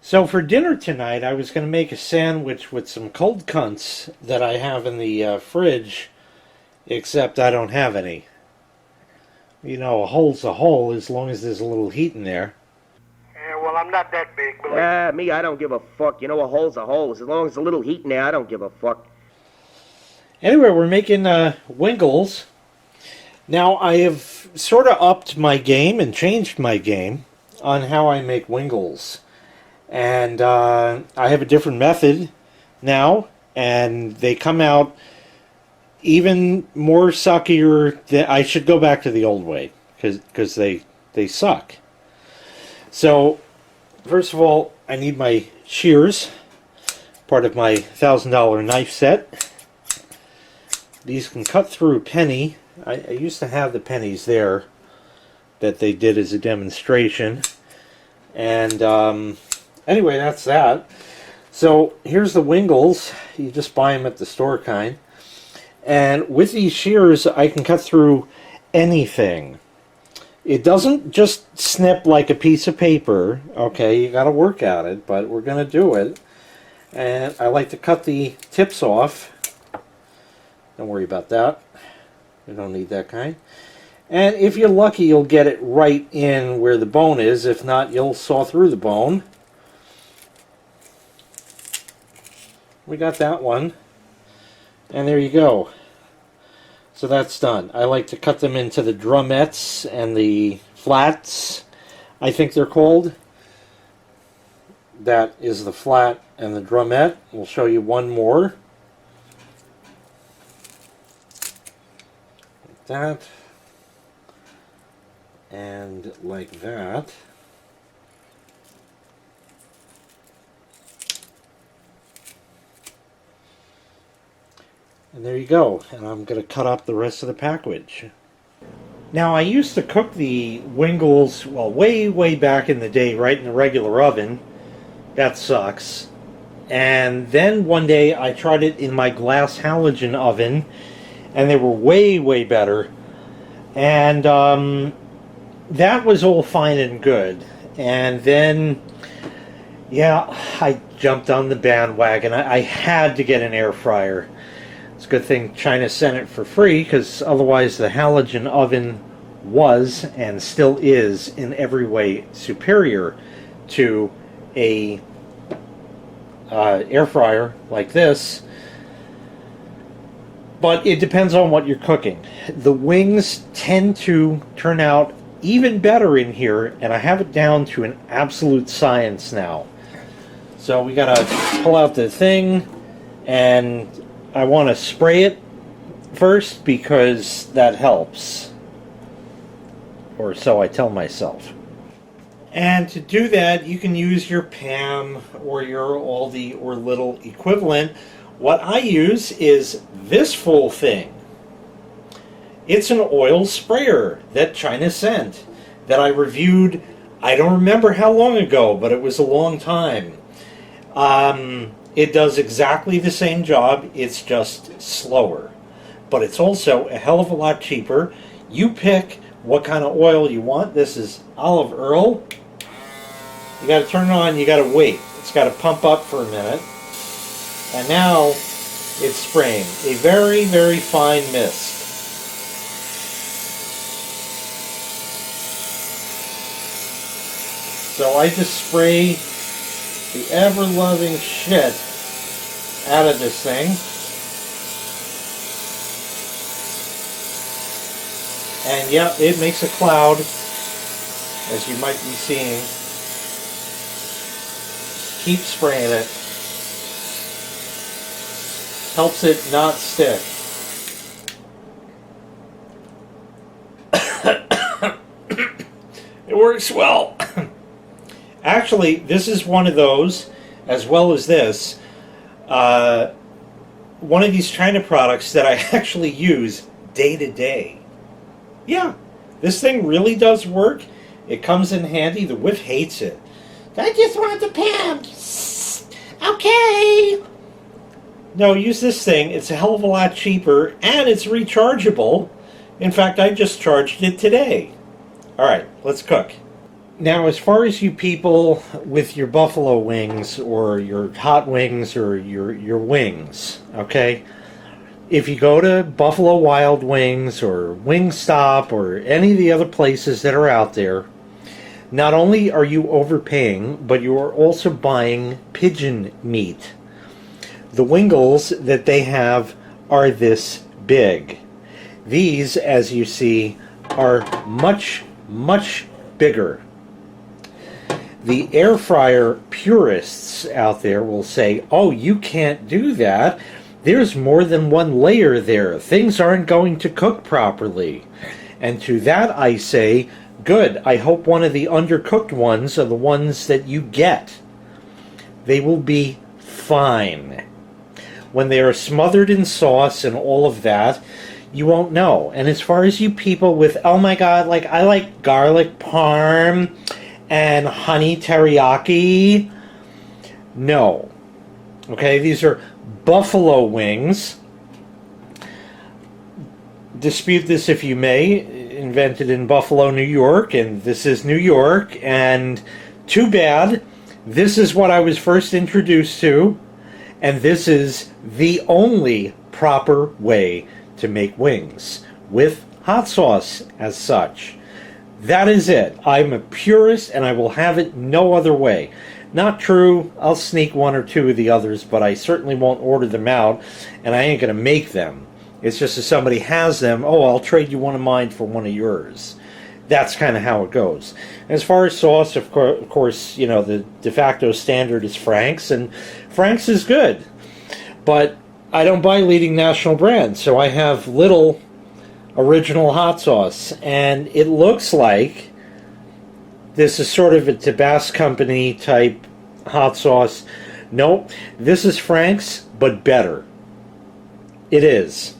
So for dinner tonight, I was going to make a sandwich with some cold cunts that I have in the fridge, except I don't have any. You know, a hole's a hole as long as there's a little heat in there. Yeah, well, I'm not that big, believe me. Me, I don't give a fuck. You know, a hole's a hole. As long as there's a little heat in there, I don't give a fuck. Anyway, we're making Wingles. Now, I have sort of upped my game and changed my game on how I make Wingles. And I have a different method now, and they come out even more suckier. I should go back to the old way, because they suck. So, first of all, I need my shears, part of my $1,000 knife set. These can cut through a penny. I used to have the pennies there that they did as a demonstration. And anyway, that's that. So here's the Wingles. You just buy them at the store kind. And with these shears, I can cut through anything. It doesn't just snip like a piece of paper. Okay, you got to work at it, but we're going to do it. And I like to cut the tips off. Don't worry about that. We don't need that kind. And if you're lucky, you'll get it right in where the bone is. If not, you'll saw through the bone. We got that one. And there you go. So that's done. I like to cut them into the drumettes and the flats, I think they're called. That is the flat and the drumette. We'll show you one more. Like that. And like that. And there you go. And I'm going to cut up the rest of the package. Now, I used to cook the Wingles, well, way back in the day, right in the regular oven. That sucks. And then one day I tried it in my glass halogen oven, and they were way better. And that was all fine and good. And then, yeah, I jumped on the bandwagon. I had to get an air fryer. It's a good thing China sent it for free, because otherwise the halogen oven was and still is in every way superior to a air fryer like this. But it depends on what you're cooking. The wings tend to turn out even better in here, and I have it down to an absolute science now. So we gotta pull out the thing, and I want to spray it first because that helps. Or so I tell myself. And to do that, you can use your Pam or your Aldi or Lidl equivalent. What I use is this full thing. It's an oil sprayer that China sent that I reviewed, I don't remember how long ago, but it was a long time. It does exactly the same job, it's just slower. But it's also a hell of a lot cheaper. You pick what kind of oil you want. This is olive oil. You got to turn it on, you got to wait. It's got to pump up for a minute. And now it's spraying a very fine mist. So I just spray the ever-loving shit out of this thing. And yeah, it makes a cloud, as you might be seeing. Keep spraying it. Helps it not stick. It works well. Actually, this is one of those, as well as this, one of these China products that I actually use day to day. Yeah, this thing really does work. It comes in handy. The whiff hates it. I just want the Pam. Okay. No, use this thing. It's a hell of a lot cheaper, and it's rechargeable. In fact, I just charged it today. All right, let's cook. Now, as far as you people with your buffalo wings or your hot wings or your wings, okay? If you go to Buffalo Wild Wings or WingStop or any of the other places that are out there, not only are you overpaying, but you are also buying pigeon meat. The wingles that they have are this big. These, as you see, are much, much bigger. The air fryer purists out there will say, oh, you can't do that. There's more than one layer there. Things aren't going to cook properly. And to that I say, good. I hope one of the undercooked ones are the ones that you get. They will be fine. When they are smothered in sauce and all of that, you won't know. And as far as you people with, oh my God, like I like garlic parm and honey teriyaki, no. Okay, these are buffalo wings. Dispute this if you may. Invented in Buffalo, New York, and this is New York, and too bad. This is what I was first introduced to, and this is the only proper way to make wings, with hot sauce as such. That is it. I'm a purist, and I will have it no other way. Not true, I'll sneak one or two of the others, but I certainly won't order them out, and I ain't going to make them. It's just if somebody has them, oh, I'll trade you one of mine for one of yours. That's kind of how it goes. As far as sauce, of course, you know, the de facto standard is Frank's, and Frank's is good. But I don't buy leading national brands, so I have little original hot sauce, and it looks like this is sort of a Tabasco company type hot sauce. Nope, this is Frank's, but better. It is.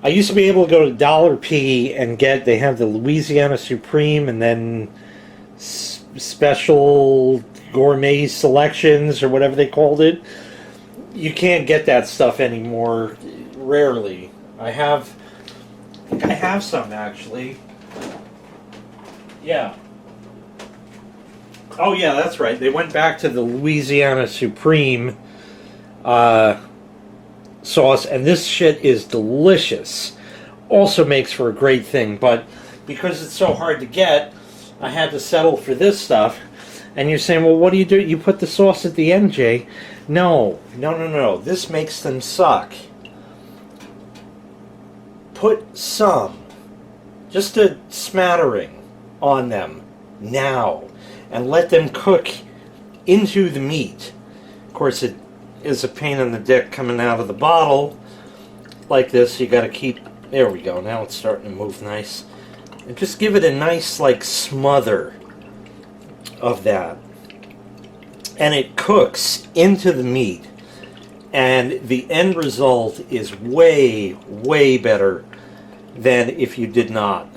I used to be able to go to Dollar P and get, they have the Louisiana Supreme and then special gourmet selections or whatever they called it. You can't get that stuff anymore, rarely. I think I have some actually. Yeah. Oh yeah, that's right. They went back to the Louisiana Supreme sauce, and this shit is delicious. Also makes for a great thing, but because it's so hard to get, I had to settle for this stuff. And you're saying, well, what do? You put the sauce at the end, Jay. No. This makes them suck. Put some, just a smattering on them now, and let them cook into the meat. Of course, it is a pain in the dick coming out of the bottle like this. You got to keep, there we go, now it's starting to move nice, and just give it a nice like smother of that, and it cooks into the meat, and the end result is way better than if you did not.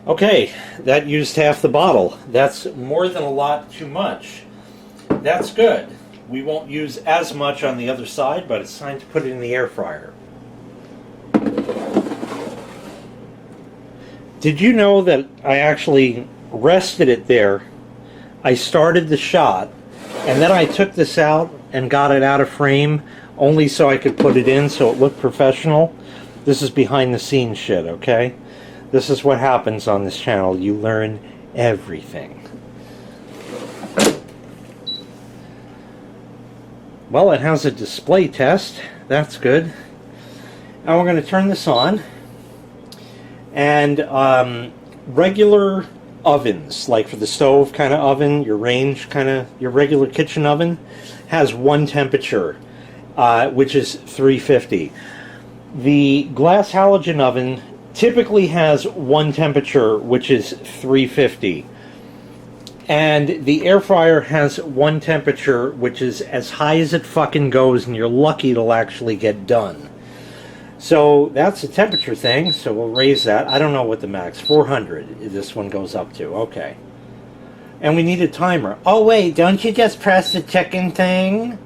Okay, that used half the bottle. That's more than a lot too much. That's good. We won't use as much on the other side, but it's time to put it in the air fryer. Did you know that I actually rested it there? I started the shot, and then I took this out and got it out of frame, only so I could put it in so it looked professional. This is behind the scenes shit, okay? This is what happens on this channel. You learn everything. Well, it has a display test. That's good. Now we're going to turn this on. And regular ovens, like for the stove kind of oven, your range kind of, your regular kitchen oven, has one temperature, which is 350. The glass halogen oven typically has one temperature, which is 350. And the air fryer has one temperature, which is as high as it fucking goes, and you're lucky it'll actually get done. So that's a temperature thing, so we'll raise that. I don't know what the max, 400 this one goes up to, okay. And we need a timer. Oh wait, don't you just press the chicken thing?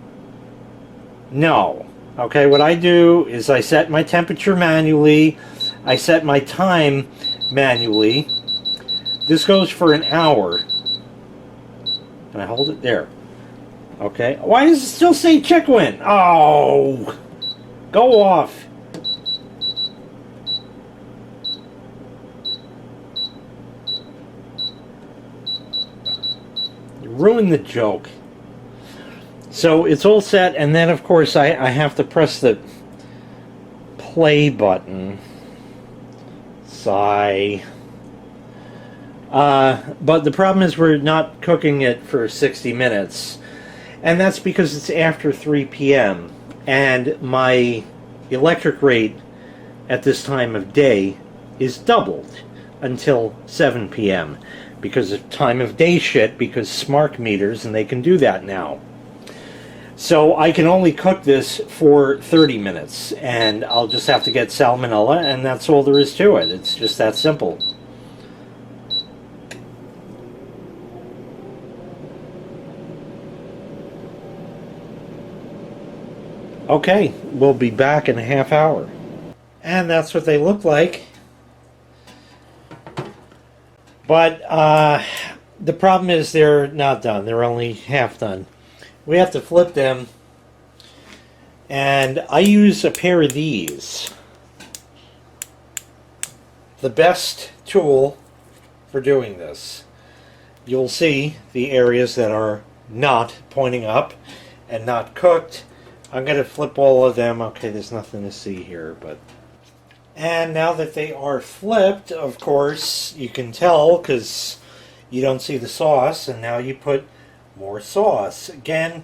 No. Okay, what I do is I set my temperature manually, I set my time manually This goes for an hour. Can I hold it there? Okay. Why does it still say chicken? Oh! Go off. You ruined the joke. So it's all set, and then of course I have to press the play button. Sigh. But the problem is we're not cooking it for 60 minutes. And that's because it's after 3 p.m. And my electric rate at this time of day is doubled until 7 p.m. because of time of day shit, because smart meters, and they can do that now. So I can only cook this for 30 minutes, and I'll just have to get salmonella, and that's all there is to it. It's just that simple. Okay, we'll be back in a half hour. And that's what they look like. But the problem is they're not done. They're only half done. We have to flip them. And I use a pair of these. The best tool for doing this. You'll see the areas that are not pointing up and not cooked. I'm going to flip all of them. Okay, there's nothing to see here, but... And now that they are flipped, of course, you can tell because you don't see the sauce, and now you put more sauce. Again,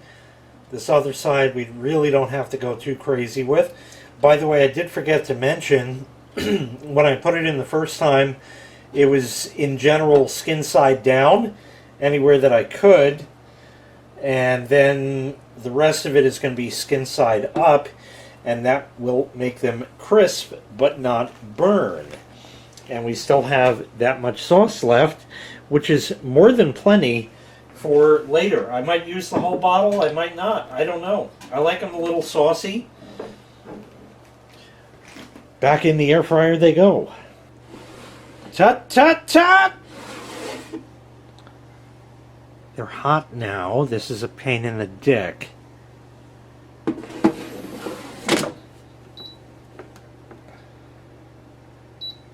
this other side we really don't have to go too crazy with. By the way, I did forget to mention, when I put it in the first time, it was in general skin side down, anywhere that I could, and then the rest of it is going to be skin side up, and that will make them crisp but not burn. And we still have that much sauce left, which is more than plenty for later. I might use the whole bottle, I might not. I don't know. I like them a little saucy. Back in the air fryer they go. Tut tut tut! They're hot now. This is a pain in the dick.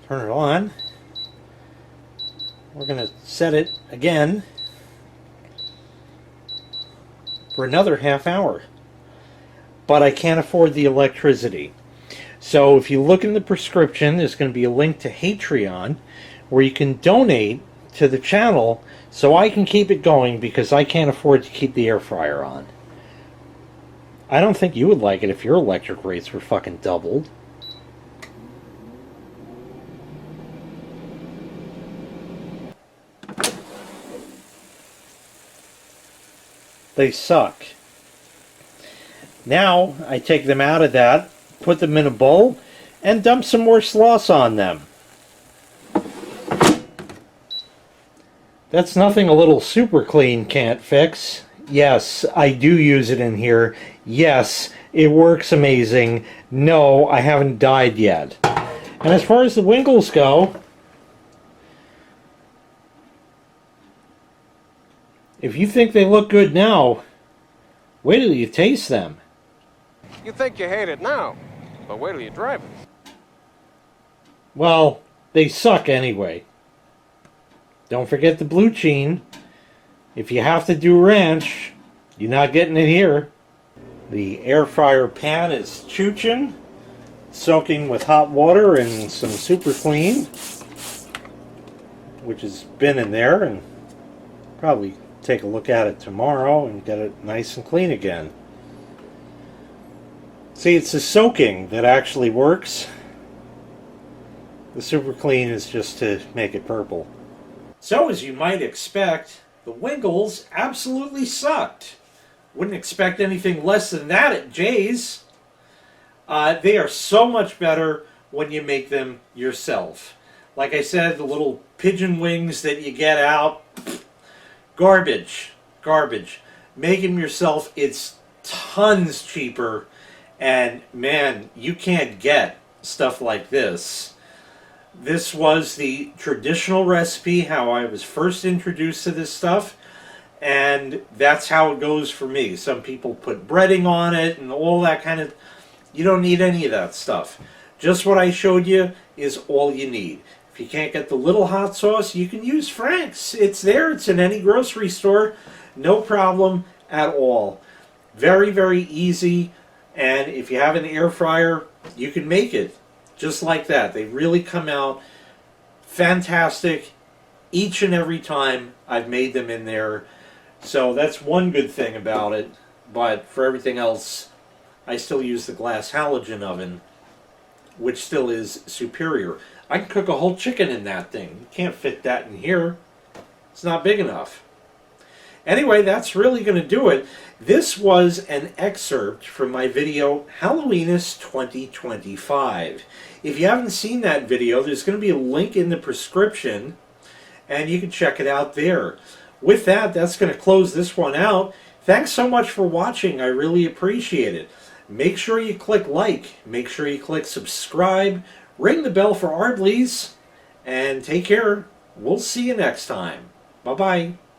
Turn it on. We're going to set it again for another half hour. But I can't afford the electricity. So if you look in the prescription, there's going to be a link to Patreon where you can donate to the channel so I can keep it going because I can't afford to keep the air fryer on. I don't think you would like it if your electric rates were fucking doubled. They suck. Now I take them out of that, put them in a bowl, and dump some more sauce on them. That's nothing a little super clean can't fix. Yes, I do use it in here. Yes, it works amazing. No, I haven't died yet. And as far as the Wingles go, if you think they look good now, wait till you taste them. You think you hate it now, but wait till you drive it. Well, they suck anyway. Don't forget the blue cheese. If you have to do ranch, you're not getting it here. The air fryer pan is chooching, soaking with hot water and some super clean, which has been in there, and probably take a look at it tomorrow and get it nice and clean again. See, it's the soaking that actually works. The super clean is just to make it purple. So, as you might expect, the Wingles absolutely sucked. Wouldn't expect anything less than that at Jay's. They are so much better when you make them yourself. Like I said, the little pigeon wings that you get out, garbage. Garbage. Make them yourself. It's tons cheaper. And man, you can't get stuff like this. This was the traditional recipe, how I was first introduced to this stuff, and that's how it goes for me. Some people put breading on it and all that kind of... You don't need any of that stuff. Just what I showed you is all you need. If you can't get the little hot sauce, you can use Frank's. It's there. It's in any grocery store. No problem at all. Very, very easy. And if you have an air fryer, you can make it just like that. They really come out fantastic each and every time I've made them in there. So that's one good thing about it. But for everything else, I still use the glass halogen oven, which still is superior. I can cook a whole chicken in that thing. You can't fit that in here. It's not big enough. Anyway, that's really going to do it. This was an excerpt from my video, Halloweenus 2025. If you haven't seen that video, there's going to be a link in the prescription, and you can check it out there. With that, that's going to close this one out. Thanks so much for watching. I really appreciate it. Make sure you click like. Make sure you click subscribe. Ring the bell for Ardleys. And take care. We'll see you next time. Bye-bye.